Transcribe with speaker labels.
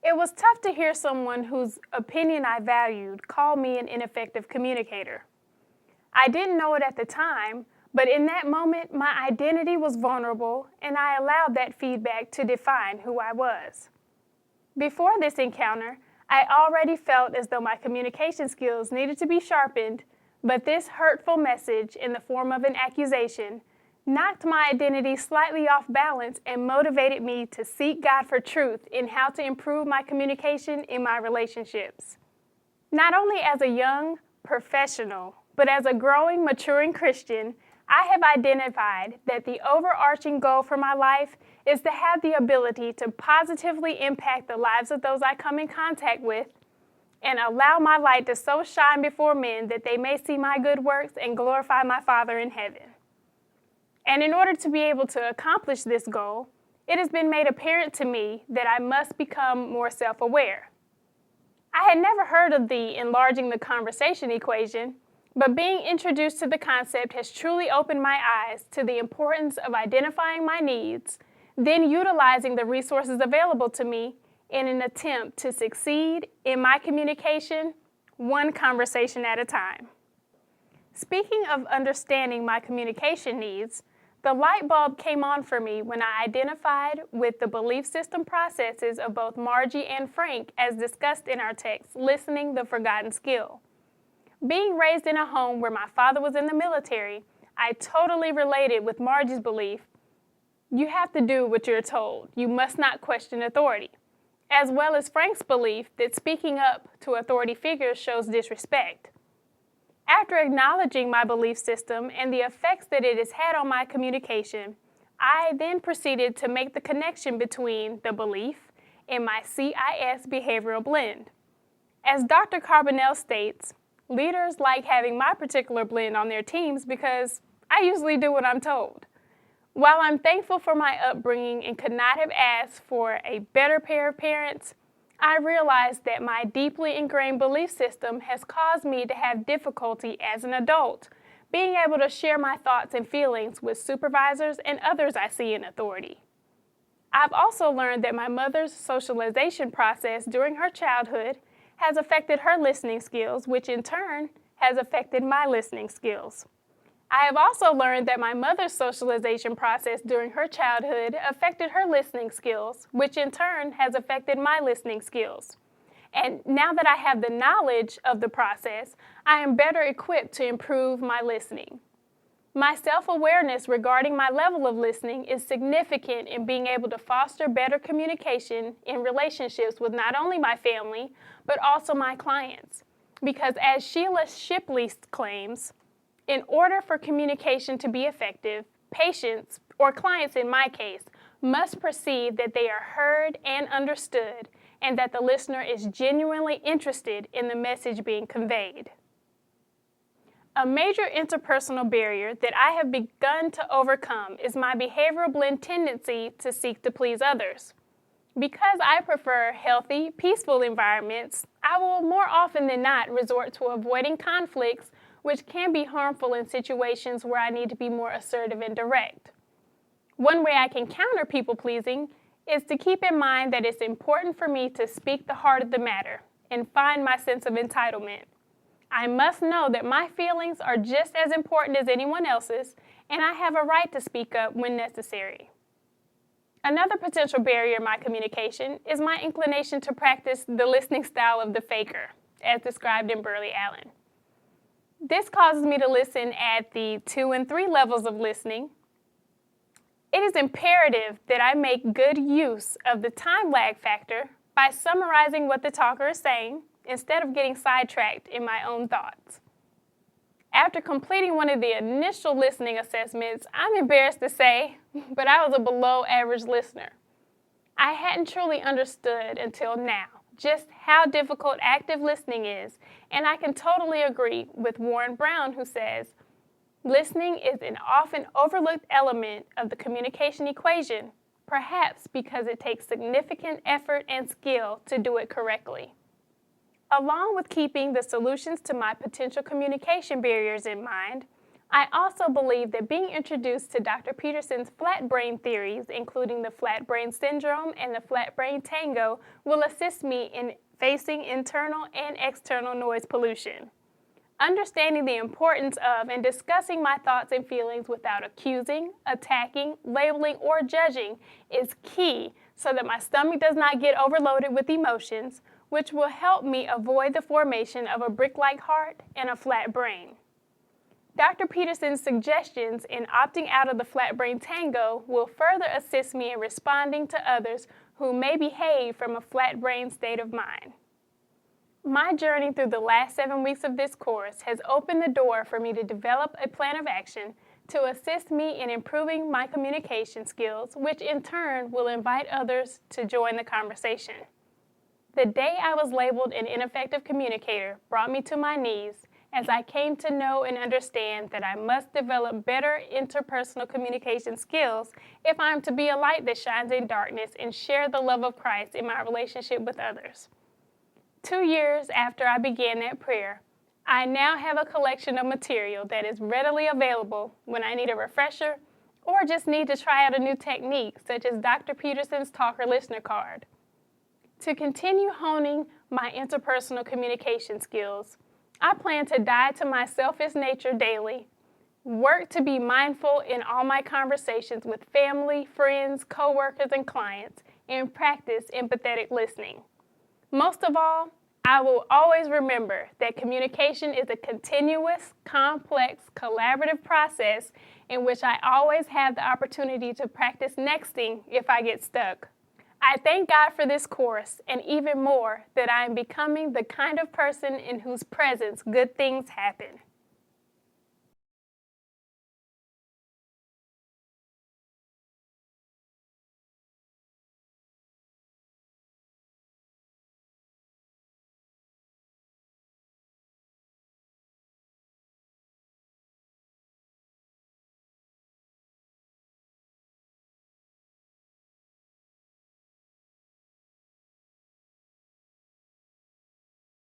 Speaker 1: It was tough to hear someone whose opinion I valued call me an ineffective communicator. I didn't know it at the time, but in that moment, my identity was vulnerable and I allowed that feedback to define who I was. Before this encounter, I already felt as though my communication skills needed to be sharpened, but this hurtful message in the form of an accusation knocked my identity slightly off balance and motivated me to seek God for truth in how to improve my communication in my relationships. Not only as a young professional, but as a growing, maturing Christian, I have identified that the overarching goal for my life is to have the ability to positively impact the lives of those I come in contact with and allow my light to so shine before men that they may see my good works and glorify my Father in heaven. And in order to be able to accomplish this goal, it has been made apparent to me that I must become more self-aware. I had never heard of the enlarging the conversation equation, but being introduced to the concept has truly opened my eyes to the importance of identifying my needs, then utilizing the resources available to me in an attempt to succeed in my communication, one conversation at a time. Speaking of understanding my communication needs, the light bulb came on for me when I identified with the belief system processes of both Margie and Frank as discussed in our text, Listening, the Forgotten Skill. Being raised in a home where my father was in the military, I totally related with Margie's belief, you have to do what you're told. You must not question authority, as well as Frank's belief that speaking up to authority figures shows disrespect. After acknowledging my belief system and the effects that it has had on my communication, I then proceeded to make the connection between the belief and my CIS behavioral blend. As Dr. Carbonell states, leaders like having my particular blend on their teams because I usually do what I'm told. While I'm thankful for my upbringing and could not have asked for a better pair of parents, I realized that my deeply ingrained belief system has caused me to have difficulty as an adult, being able to share my thoughts and feelings with supervisors and others I see in authority. I've also learned that my mother's socialization process during her childhood has affected her listening skills, which in turn has affected my listening skills. I have also learned that my mother's socialization process during her childhood affected her listening skills, which in turn has affected my listening skills. And now that I have the knowledge of the process, I am better equipped to improve my listening. My self-awareness regarding my level of listening is significant in being able to foster better communication in relationships with not only my family, but also my clients. Because as Sheila Shipley claims, in order for communication to be effective, patients, or clients in my case, must perceive that they are heard and understood, and that the listener is genuinely interested in the message being conveyed. A major interpersonal barrier that I have begun to overcome is my behavioral blend tendency to seek to please others. Because I prefer healthy, peaceful environments, I will more often than not resort to avoiding conflicts, which can be harmful in situations where I need to be more assertive and direct. One way I can counter people-pleasing is to keep in mind that it's important for me to speak the heart of the matter and find my sense of entitlement. I must know that my feelings are just as important as anyone else's, and I have a right to speak up when necessary. Another potential barrier in my communication is my inclination to practice the listening style of the faker, as described in Burley Allen. This causes me to listen at the 2 and 3 levels of listening. It is imperative that I make good use of the time lag factor by summarizing what the talker is saying instead of getting sidetracked in my own thoughts. After completing one of the initial listening assessments, I'm embarrassed to say, but I was a below average listener. I hadn't truly understood until now just how difficult active listening is, and I can totally agree with Warren Brown, who says, listening is an often overlooked element of the communication equation, perhaps because it takes significant effort and skill to do it correctly. Along with keeping the solutions to my potential communication barriers in mind, I also believe that being introduced to Dr. Peterson's flat brain theories, including the flat brain syndrome and the flat brain tango, will assist me in facing internal and external noise pollution. Understanding the importance of and discussing my thoughts and feelings without accusing, attacking, labeling, or judging is key so that my stomach does not get overloaded with emotions, which will help me avoid the formation of a brick-like heart and a flat brain. Dr. Peterson's suggestions in opting out of the flat brain tango will further assist me in responding to others who may behave from a flat brain state of mind. My journey through the last 7 weeks of this course has opened the door for me to develop a plan of action to assist me in improving my communication skills, which in turn will invite others to join the conversation. The day I was labeled an ineffective communicator brought me to my knees as I came to know and understand that I must develop better interpersonal communication skills if I am to be a light that shines in darkness and share the love of Christ in my relationship with others. 2 years after I began that prayer, I now have a collection of material that is readily available when I need a refresher or just need to try out a new technique, such as Dr. Peterson's Talker Listener Card. To continue honing my interpersonal communication skills, I plan to die to my selfish nature daily, work to be mindful in all my conversations with family, friends, coworkers, and clients, and practice empathetic listening. Most of all, I will always remember that communication is a continuous, complex, collaborative process in which I always have the opportunity to practice nexting if I get stuck. I thank God for this course, and even more, that I am becoming the kind of person in whose presence good things happen.